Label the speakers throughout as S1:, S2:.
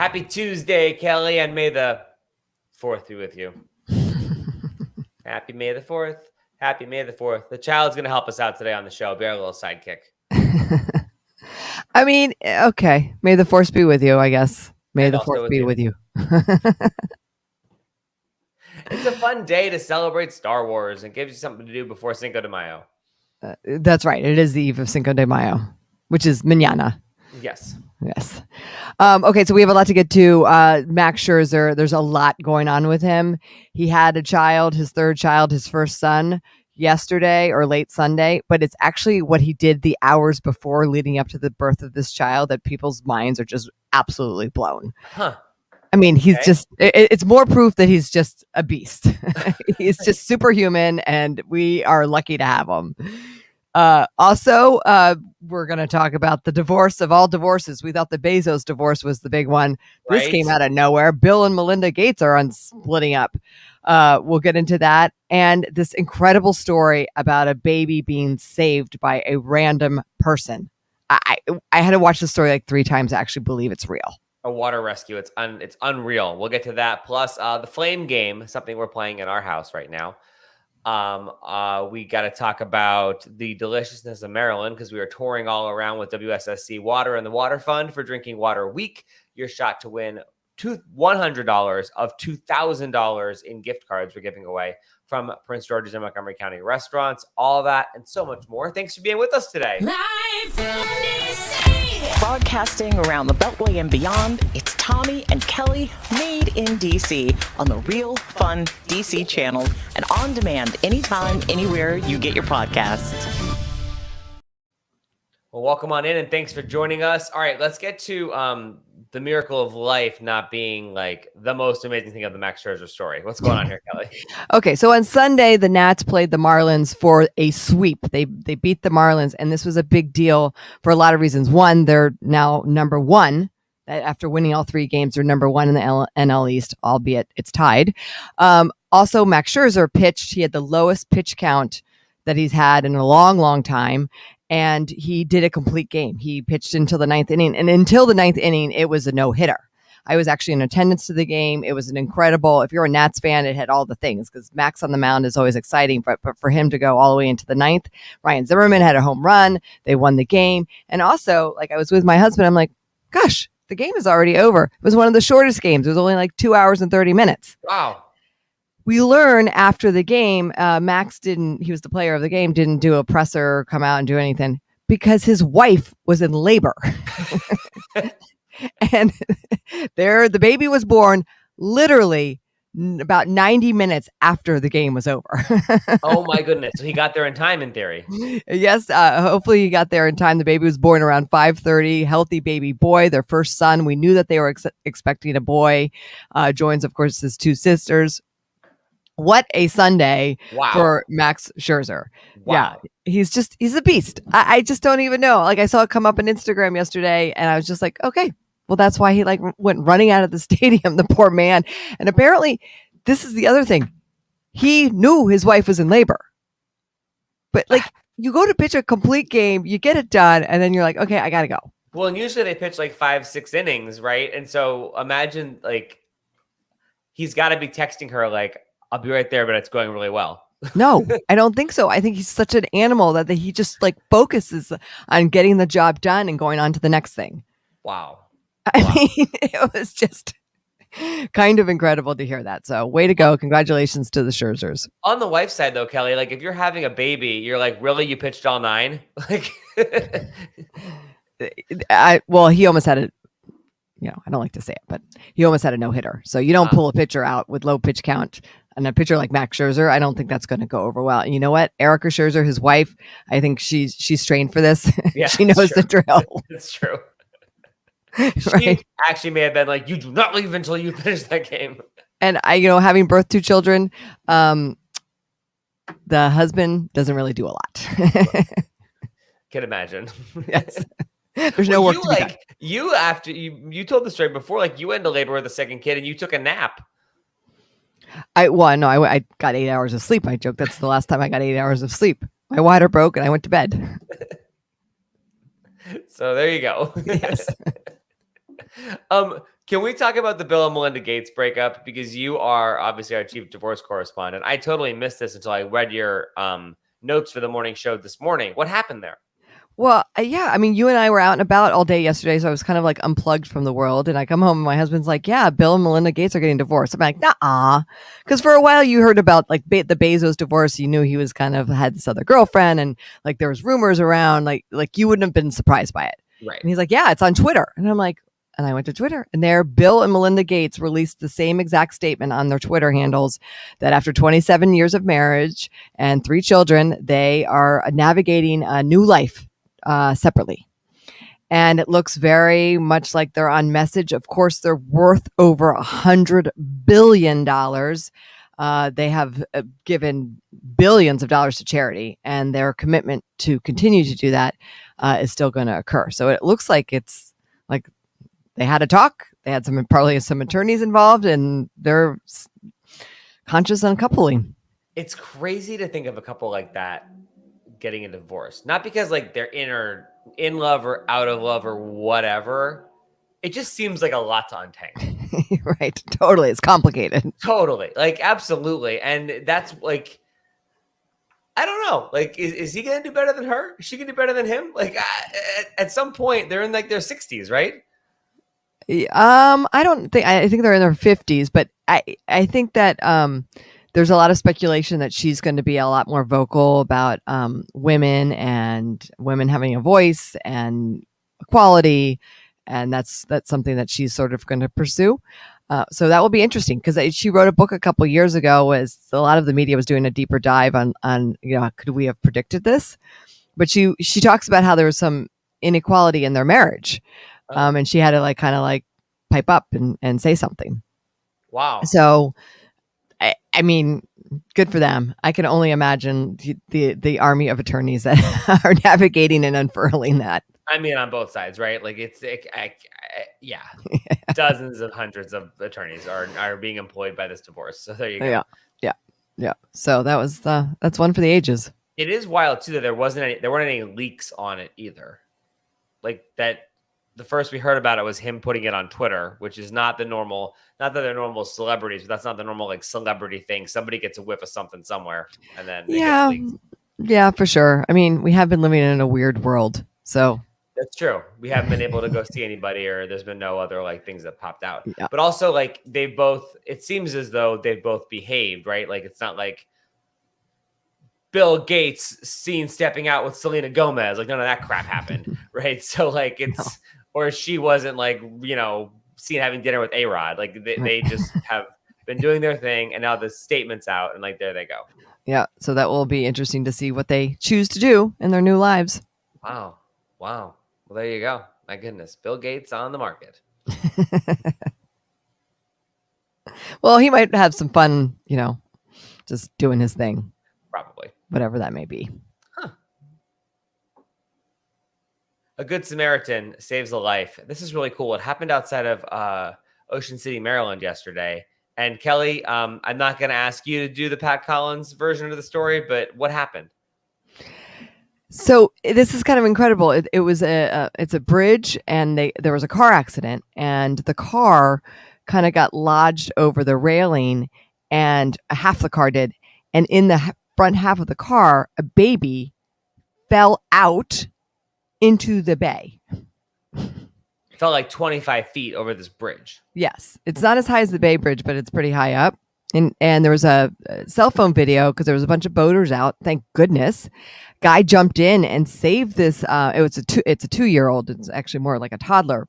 S1: Happy Tuesday, Kelly, and may the 4th be with you. Happy May the 4th. Happy May the 4th. The child's going to help us out today on the show. Be our little sidekick.
S2: I mean, okay. May the force be with you, I guess. May
S1: And
S2: the
S1: also
S2: force
S1: with
S2: be
S1: you.
S2: with you.
S1: It's a fun day to celebrate Star Wars and gives you something to do before Cinco de Mayo.
S2: That's right. It is the eve of Cinco de Mayo, which is mañana.
S1: Yes.
S2: Yes. Okay, so we have a lot to get to. Max Scherzer, there's a lot going on with him. He had a child, his third child, his first son, yesterday or late Sunday, but it's actually what he did the hours before leading up to the birth of this child that people's minds are just absolutely blown.
S1: Huh.
S2: I mean, he's just, it's more proof that he's just a beast. He's just superhuman, and we are lucky to have him. Also, we're going to talk about the divorce of all divorces. We thought the Bezos divorce was the big one. This came out of nowhere. Bill and Melinda Gates are splitting up. We'll get into that. And this incredible story about a baby being saved by a random person. I had to watch the story like 3 times to actually believe it's real.
S1: A water rescue. It's unreal. We'll get to that. Plus, the Flame game, something we're playing in our house right now. We got to talk about the deliciousness of Maryland because we are touring all around with WSSCWater and the Water Fund for Drinking Water Week. Your shot to win $100 of $2,000 in gift cards we're giving away from Prince George's and Montgomery County restaurants. All that and so much more. Thanks for being with us today.
S3: Broadcasting around the Beltway and beyond, it's Tommy and Kelly made in DC on the Real Fun DC channel and on demand anytime, anywhere you get your podcasts.
S1: Well, welcome on in and thanks for joining us. All right, let's get to the miracle of life not being like the most amazing thing of the Max Scherzer story. What's going on here, Kelly?
S2: Okay, so on Sunday, the Nats played the Marlins for a sweep. They beat the Marlins, and this was a big deal for a lot of reasons. One, they're now number one. After winning all 3 games, they're number one in the NL East, albeit it's tied. Also, Max Scherzer pitched. He had the lowest pitch count that he's had in a long, long time. And he did a complete game. He pitched until the 9th inning. And until the 9th inning, it was a no-hitter. I was actually in attendance to the game. It was an incredible, if you're a Nats fan, it had all the things because Max on the mound is always exciting. But for him to go all the way into the 9th, Ryan Zimmerman had a home run. They won the game. And also, like I was with my husband, I'm like, gosh, the game is already over. It was one of the shortest games. It was only like 2 hours and 30 minutes.
S1: Wow.
S2: We learn after the game, Max he was the player of the game, didn't do a presser, come out and do anything because his wife was in labor. And the baby was born literally about 90 minutes after the game was over.
S1: Oh my goodness. So he got there in time in theory.
S2: Yes. Hopefully he got there in time. The baby was born around 5:30, healthy baby boy, their first son. We knew that they were expecting a boy. Joins, of course, his 2 sisters. What a Sunday for Max Scherzer.
S1: Wow.
S2: Yeah, he's a beast. I just don't even know. Like I saw it come up on Instagram yesterday and I was just like, okay, well, that's why he went running out of the stadium, the poor man. And apparently this is the other thing. He knew his wife was in labor, but you go to pitch a complete game, you get it done. And then you're like, okay, I got to go.
S1: Well, and usually they pitch like 5-6 innings. Right. And so imagine he's got to be texting her I'll be right there, but it's going really well.
S2: No, I don't think so. I think he's such an animal that he just focuses on getting the job done and going on to the next thing.
S1: Wow.
S2: I mean, it was just kind of incredible to hear that. So way to go. Congratulations to the Scherzers.
S1: On the wife's side though, Kelly, if you're having a baby, you're like, really? You pitched all 9?
S2: Well, he almost had I don't like to say it, but he almost had a no-hitter. So you don't pull a pitcher out with low pitch count. And a pitcher like Max Scherzer, I don't think that's going to go over well. And you know what? Erica Scherzer, his wife, I think she's trained for this.
S1: Yeah,
S2: she knows the drill.
S1: That's true.
S2: Right?
S1: She actually may have been like, you do not leave until you finish that game.
S2: And having birthed 2 children, the husband doesn't really do a lot.
S1: Can imagine.
S2: Yes. There's no work to be done.
S1: You told the story before, you went into labor with the second kid and you took a nap.
S2: I got 8 hours of sleep. I joke that's the last time I got 8 hours of sleep. My water broke and I went to bed.
S1: So there you go.
S2: Yes.
S1: Can we talk about the Bill and Melinda Gates breakup? Because you are obviously our chief divorce correspondent. I totally missed this until I read your notes for the morning show this morning. What happened there?
S2: Well, yeah, I mean, you and I were out and about all day yesterday, so I was kind of like unplugged from the world. And I come home and my husband's like, yeah, Bill and Melinda Gates are getting divorced. I'm like, nah, because for a while you heard about like the Bezos divorce. You knew he was kind of had this other girlfriend, and like there was rumors around, like you wouldn't have been surprised by it.
S1: Right.
S2: And he's like, yeah, it's on Twitter. And I'm like, and I went to Twitter, and there, Bill and Melinda Gates released the same exact statement on their Twitter handles that after 27 years of marriage and 3 children, they are navigating a new life separately. And it looks very much like they're on message. Of course, they're worth over $100 billion. They have given billions of dollars to charity, and their commitment to continue to do that is still going to occur. So it looks like it's like they had a talk. They had probably some attorneys involved, and they're conscious on coupling.
S1: It's crazy to think of a couple like that getting a divorce, not because like they're in love or out of love or whatever. It just seems like a lot to untangle.
S2: Right. Totally. It's complicated.
S1: Totally. Like, absolutely. And that's like, I don't know. Like, is he going to do better than her? Is she going to do better than him? Like, at some point, they're in like their 60s, right? I think they're in their 50s, but I think that there's a lot of speculation that she's going to be a lot more vocal about women and women having a voice and equality, and that's something that she's sort of going to pursue. So that will be interesting, because she wrote a book a couple years ago. As a lot of the media was doing a deeper dive on could we have predicted this? But she talks about how there was some inequality in their marriage, and she had to kind of pipe up and say something. Wow.
S2: So. I mean, good for them. I can only imagine the army of attorneys that are navigating and unfurling that.
S1: I mean, on both sides, right? Like yeah. Dozens of hundreds of attorneys are being employed by this divorce. So there you go.
S2: Yeah. So that's one for the ages.
S1: It is wild too that there weren't any leaks on it either. Like that. The first we heard about it was him putting it on Twitter, which is not that they're normal celebrities, but that's not the normal celebrity thing. Somebody gets a whiff of something somewhere, and then it gets leaked. Yeah,
S2: for sure. I mean, we have been living in a weird world, so
S1: that's true. We haven't been able to go see anybody, or there's been no other things that popped out.
S2: Yeah.
S1: But also they both. It seems as though they've both behaved right. Like it's not like Bill Gates seen stepping out with Selena Gomez. Like none of that crap happened, right? So it's. No. Or she wasn't seen having dinner with A-Rod. Like they just have been doing their thing, and now the statement's out, and there they go.
S2: Yeah, so that will be interesting to see what they choose to do in their new lives.
S1: Wow. Well, there you go. My goodness, Bill Gates on the market.
S2: Well, he might have some fun, just doing his thing.
S1: Probably.
S2: Whatever that may be.
S1: A good Samaritan saves a life. This is really cool. It happened outside of Ocean City, Maryland yesterday. And Kelly, I'm not going to ask you to do the Pat Collins version of the story, but what happened?
S2: So this is kind of incredible. It was it's a bridge, and there was a car accident, and the car kind of got lodged over the railing, and half the car did. And in the front half of the car, a baby fell out into the bay.
S1: It felt 25 feet over this bridge.
S2: Yes. It's not as high as the Bay Bridge, but it's pretty high up. And there was a cell phone video because there was a bunch of boaters out. Thank goodness. Guy jumped in and saved this. It's a 2-year-old. It's actually more like a toddler,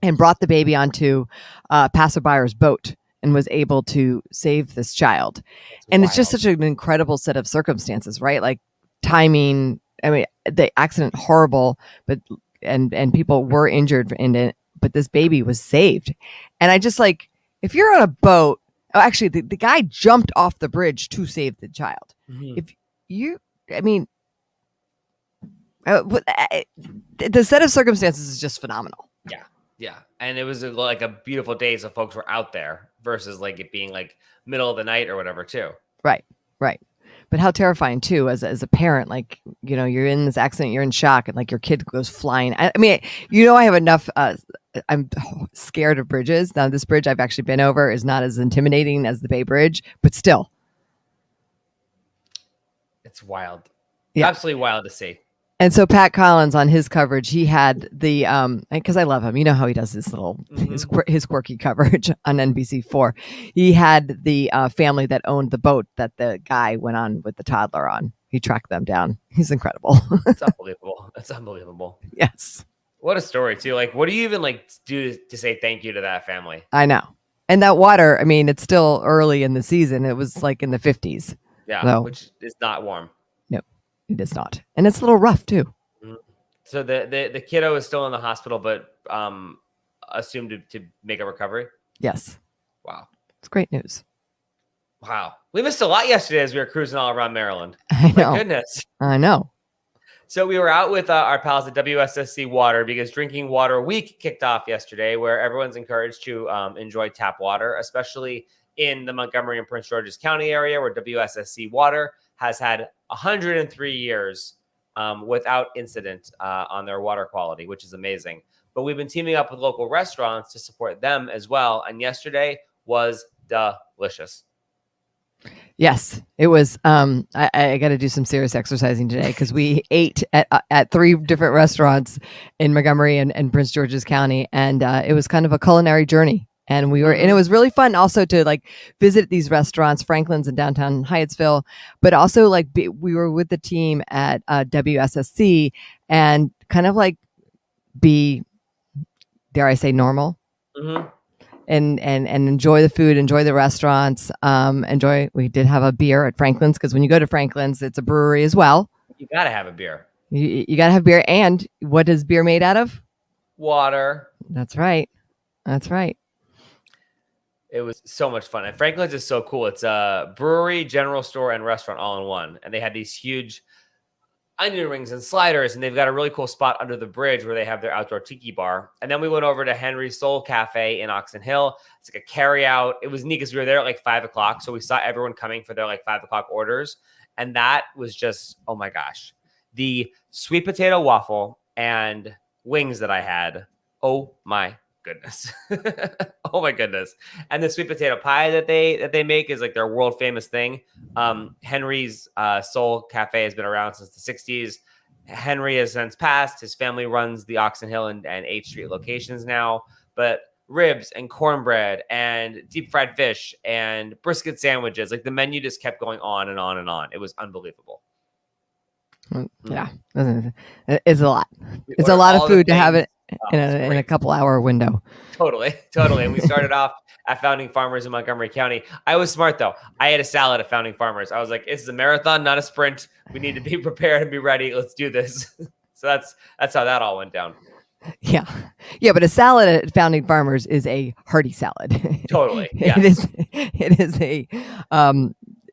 S2: and brought the baby onto a passerby's boat and was able to save this child. And it's just such an incredible set of circumstances, right? Timing. I mean, the accident horrible, but and people were injured in it, but this baby was saved. And I just if you're on a boat, actually the guy jumped off the bridge to save the child. Mm-hmm. The set of circumstances is just phenomenal.
S1: Yeah. And it was a beautiful day, so folks were out there versus it being middle of the night or whatever too.
S2: Right. But how terrifying too, as a parent, you're in this accident, you're in shock, and your kid goes flying. I mean, I have enough I'm scared of bridges. Now, this bridge I've actually been over is not as intimidating as the Bay Bridge, but still.
S1: It's wild.
S2: Yeah.
S1: Absolutely wild to see.
S2: And so Pat Collins on his coverage, he had the because I love him. You know how he does this little his quirky coverage on NBC4. He had the family that owned the boat that the guy went on with the toddler on. He tracked them down. He's incredible.
S1: It's unbelievable. That's unbelievable.
S2: Yes.
S1: What a story too. Like, what do you even like do to say thank you to that family?
S2: I know. And that water, I mean, it's still early in the season. It was like in the 50s.
S1: Yeah,
S2: so,
S1: which is not warm.
S2: No, it is not. And it's a little rough too.
S1: So the kiddo is still in the hospital, but assumed to make a recovery?
S2: Yes.
S1: Wow.
S2: It's great news.
S1: Wow. We missed a lot yesterday as we were cruising all around Maryland.
S2: I know.
S1: My goodness.
S2: I know.
S1: So we were out with our pals at WSSCWater because Drinking Water Week kicked off yesterday, where everyone's encouraged to enjoy tap water, especially in the Montgomery and Prince George's County area, where WSSCWater has had 103 years without incident on their water quality, which is amazing. But we've been teaming up with local restaurants to support them as well. And yesterday was delicious.
S2: Yes, it was. I got to do some serious exercising today because we ate at 3 different restaurants in Montgomery and Prince George's County, and it was kind of a culinary journey. And it was really fun also to like visit these restaurants, Franklin's in downtown Hyattsville, but also like we were with the team at WSSC and kind of like be, dare I say, normal.
S1: Mm-hmm.
S2: And enjoy the food, enjoy the restaurants, we did have a beer at Franklin's because when you go to Franklin's, it's a brewery as well.
S1: You got to have a beer.
S2: You got to have beer. And what is beer made out of?
S1: Water.
S2: That's right. That's right.
S1: It was so much fun. And Franklin's is so cool. It's a brewery, general store, and restaurant all in one. And they had these huge onion rings and sliders, and they've got a really cool spot under the bridge where they have their outdoor tiki bar. And then we went over to Henry's Soul Cafe in Oxon Hill. It's like a carry out. It was neat because we were there at like 5 o'clock. So we saw everyone coming for their like 5 o'clock orders. And that was just, oh my gosh, the sweet potato waffle and wings that I had. Oh my goodness. Oh my goodness. And the sweet potato pie that they make is like their world famous thing. Henry's Soul Cafe has been around since the 60s. Henry has since passed. His family runs the Oxon Hill and 8th Street locations now, but ribs and cornbread and deep fried fish and brisket sandwiches, like the menu just kept going on and on and on. It was unbelievable.
S2: Yeah, it's a lot. It's a lot of food to have it in a couple hour window.
S1: Totally. And we started off at Founding Farmers in Montgomery County. I was smart though. I had a salad at Founding Farmers. I was like, this is a marathon, not a sprint. We need to be prepared and be ready. Let's do this. So that's how that all went down.
S2: Yeah. But a salad at Founding Farmers is a hearty salad.
S1: Totally. Yes.
S2: It is a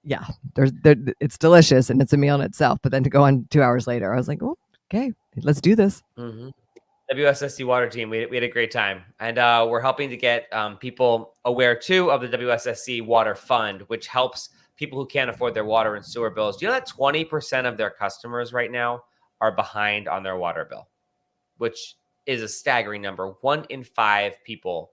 S2: yeah, it's delicious and it's a meal in itself. But then to go on 2 hours later, I was like, oh, okay, let's do this.
S1: Mm-hmm. WSSCWater team, we had a great time. And we're helping to get people aware too of the WSSCWater Fund, which helps people who can't afford their water and sewer bills. Do you know that 20% of their customers right now are behind on their water bill, which is a staggering number. 1 in 5 people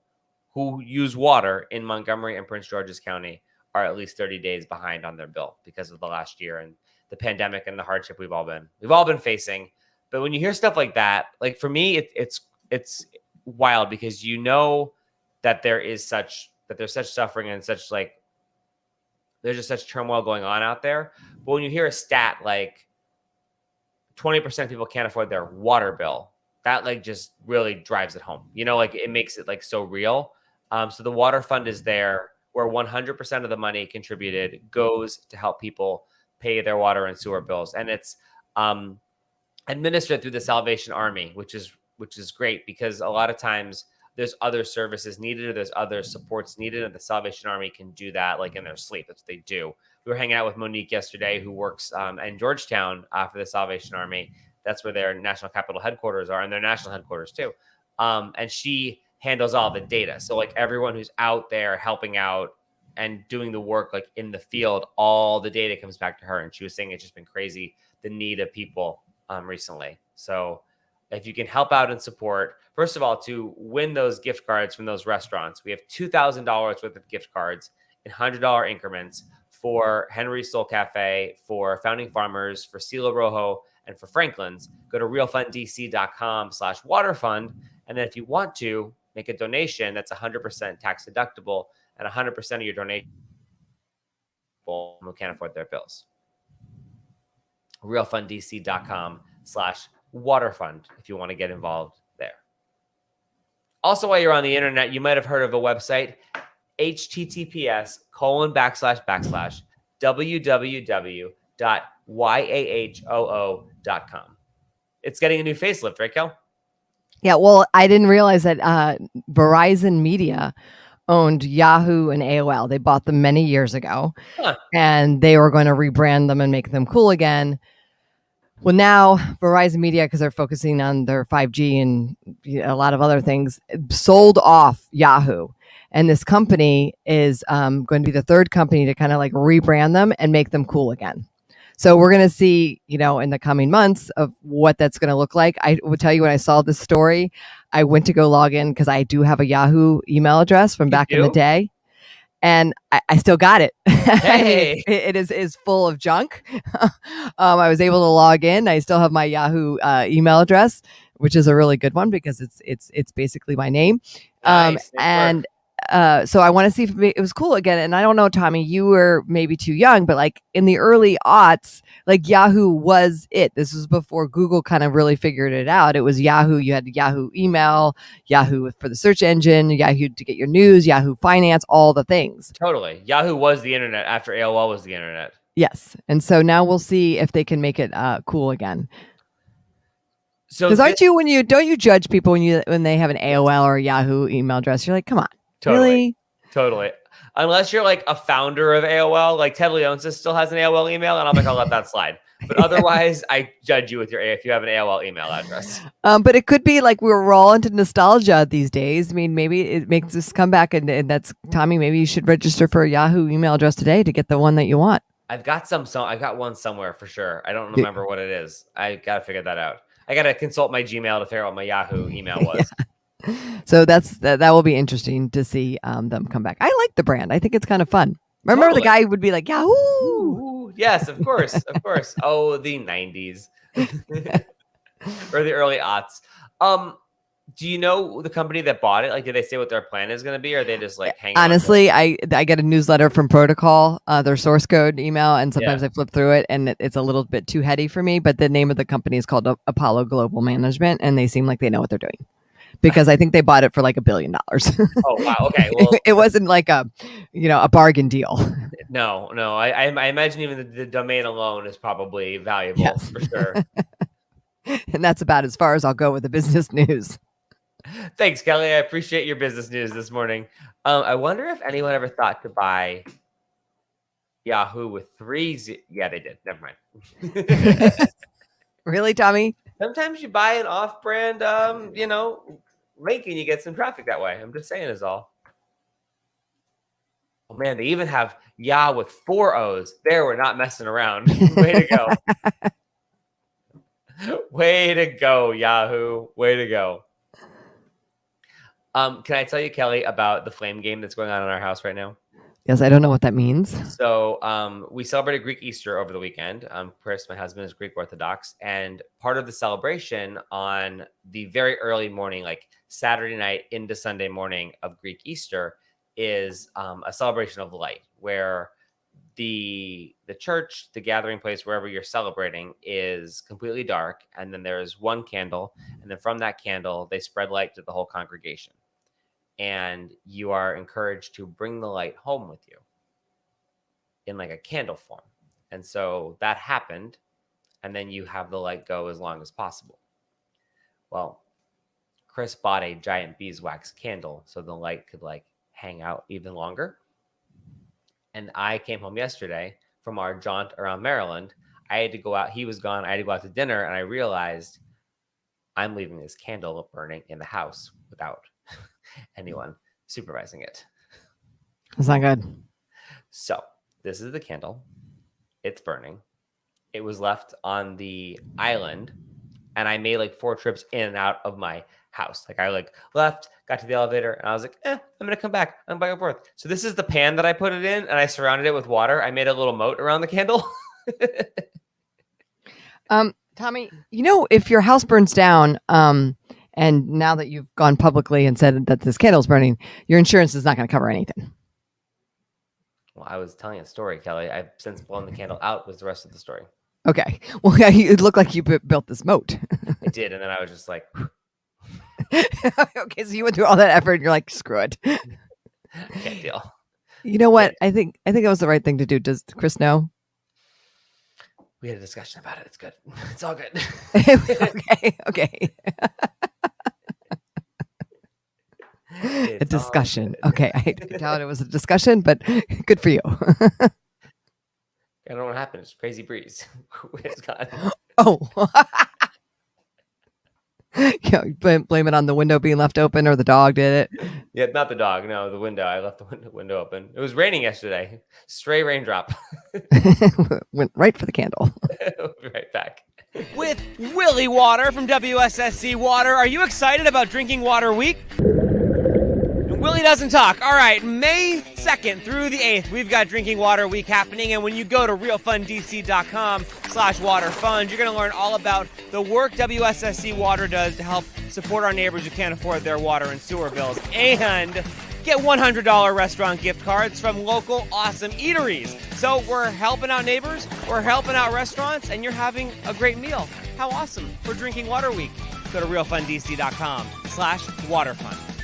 S1: who use water in Montgomery and Prince George's County are at least 30 days behind on their bill because of the last year and the pandemic and the hardship we've all been facing. But when you hear stuff like that, like for me, it's wild because you know that there's such suffering and such like there's just such turmoil going on out there. But when you hear a stat like 20% of people can't afford their water bill, that like just really drives it home. You know, like it makes it like so real. So the water fund is there where 100% of the money contributed goes to help people pay their water and sewer bills. And it's administered through the Salvation Army, which is great because a lot of times there's other services needed or there's other supports needed, and the Salvation Army can do that like in their sleep. That's what they do. We were hanging out with Monique yesterday, who works in Georgetown for the Salvation Army. That's where their national capital headquarters are, and their national headquarters too. And she handles all the data. So like everyone who's out there helping out and doing the work like in the field, all the data comes back to her. And she was saying it's just been crazy, the need of people recently. So if you can help out and support, first of all, to win those gift cards from those restaurants, we have $2,000 worth of gift cards in $100 increments for Henry's Soul Cafe, for Founding Farmers, for Silo Rojo, and for Franklin's. Go to realfunddc.com/waterfund. And then if you want to make a donation, that's 100% tax deductible, and 100% of your donation who can't afford their bills. realfunddc.com/waterfund if you want to get involved there. Also, while you're on the internet, you might have heard of a website, https://www.yahoo.com. It's getting a new facelift, right, Kel?
S2: Yeah, well, I didn't realize that Verizon Media owned Yahoo and AOL. They bought them many years ago, and they were going to rebrand them and make them cool again. Well, now Verizon Media, because they're focusing on their 5G and a lot of other things, sold off Yahoo. And this company is going to be the third company to kind of like rebrand them and make them cool again. So we're going to see, in the coming months of what that's going to look like. I will tell you, when I saw this story, I went to go log in because I do have a Yahoo email address from back in the day. And I still got it.
S1: Hey.
S2: It is full of junk. I was able to log in. I still have my Yahoo email address, which is a really good one because it's basically my name.
S1: Nice.
S2: So I want to see if it was cool again. And I don't know, Tommy, you were maybe too young, but like in the early aughts, like Yahoo was it. This was before Google kind of really figured it out. It was Yahoo. You had Yahoo email, Yahoo for the search engine, Yahoo to get your news, Yahoo Finance, all the things.
S1: Totally. Yahoo was the internet after AOL was the internet.
S2: Yes. And so now we'll see if they can make it cool again.
S1: So
S2: because don't you judge people when they have an AOL or a Yahoo email address? You're like, come on.
S1: Totally.
S2: Really?
S1: Totally. Unless you're like a founder of AOL, like Ted Leonsis still has an AOL email, and I'm like, I'll let that slide. But otherwise, I judge you if you have an AOL email address.
S2: But it could be like we're all into nostalgia these days. I mean, maybe it makes this comeback, and that's Tommy. Maybe you should register for a Yahoo email address today to get the one that you want.
S1: I've got I've got one somewhere for sure. I don't remember what it is. I got to figure that out. I got to consult my Gmail to figure out what my Yahoo email was.
S2: Yeah. So that will be interesting to see them come back. I like the brand. I think it's kind of fun. Remember the guy would be like, Yahoo!
S1: Ooh, yes, of course, of course. Oh, the 90s or the early aughts. Do you know the company that bought it? Like, did they say what their plan is going to be, or are they just like hanging?
S2: Honestly, I get a newsletter from Protocol, their source code email, and sometimes I flip through it, and it's a little bit too heady for me. But the name of the company is called Apollo Global Management, and they seem like they know what they're doing. Because I think they bought it for like $1 billion.
S1: Oh wow! Okay, well,
S2: it wasn't like a bargain deal.
S1: No. I imagine even the domain alone is probably valuable for sure.
S2: And that's about as far as I'll go with the business news.
S1: Thanks, Kelly. I appreciate your business news this morning. I wonder if anyone ever thought to buy Yahoo with 3 Z. Yeah, they did. Never mind.
S2: Really, Tommy?
S1: Sometimes you buy an off-brand, link and you get some traffic that way. I'm just saying is all. Oh, man, they even have Yah with 4 O's. There, we're not messing around. Way to go. Way to go, Yahoo. Way to go. Can I tell you, Kelly, about the flame game that's going on in our house right now?
S2: Yes, I don't know what that means.
S1: So we celebrated Greek Easter over the weekend. Chris, my husband, is Greek Orthodox. And part of the celebration on the very early morning, like Saturday night into Sunday morning of Greek Easter, is a celebration of light, where the church, the gathering place, wherever you're celebrating, is completely dark. And then there's one candle. And then from that candle, they spread light to the whole congregation. And you are encouraged to bring the light home with you in like a candle form. And so that happened. And then you have the light go as long as possible. Well, Chris bought a giant beeswax candle so the light could like hang out even longer. And I came home yesterday from our jaunt around Maryland. I had to go out. He was gone. I had to go out to dinner. And I realized I'm leaving this candle burning in the house without anyone supervising it.
S2: That's not good.
S1: So this is the candle. It's burning. It was left on the island and I made like 4 trips in and out of my house. Like I left, got to the elevator, and I was like, I'm gonna come back. I'm back and forth. So this is the pan that I put it in, and I surrounded it with water. I made a little moat around the candle.
S2: Tommy, if your house burns down, and now that you've gone publicly and said that this candle is burning, your insurance is not going to cover anything.
S1: Well, I was telling a story, Kelly. I've since blown the candle out was the rest of the story.
S2: Okay. Well, yeah, it looked like you built this moat.
S1: I did, and then I was just like,
S2: okay, so you went through all that effort and you're like, screw it.
S1: Can't deal.
S2: You know what? I think it was the right thing to do. Does Chris know?
S1: We had a discussion about it. It's good. It's all good.
S2: Okay. A discussion. Okay. I doubt it was a discussion, but good for you.
S1: I don't know what happened. It's crazy breeze. It's gone.
S2: Oh. Yeah, blame it on the window being left open or the dog did it.
S1: Yeah, not the dog. No, the window. I left the window open. It was raining yesterday. Stray raindrop.
S2: Went right for the candle.
S1: We'll be right back.
S4: With Willie Water from WSSCWater. Are you excited about Drinking Water Week? Willie doesn't talk. All right, May 2nd through the 8th, we've got Drinking Water Week happening. And when you go to realfunddc.com/waterfund, you're going to learn all about the work WSSCWater does to help support our neighbors who can't afford their water and sewer bills. And get $100 restaurant gift cards from local awesome eateries. So we're helping out neighbors, we're helping out restaurants, and you're having a great meal. How awesome for Drinking Water Week. Go to realfunddc.com/waterfund.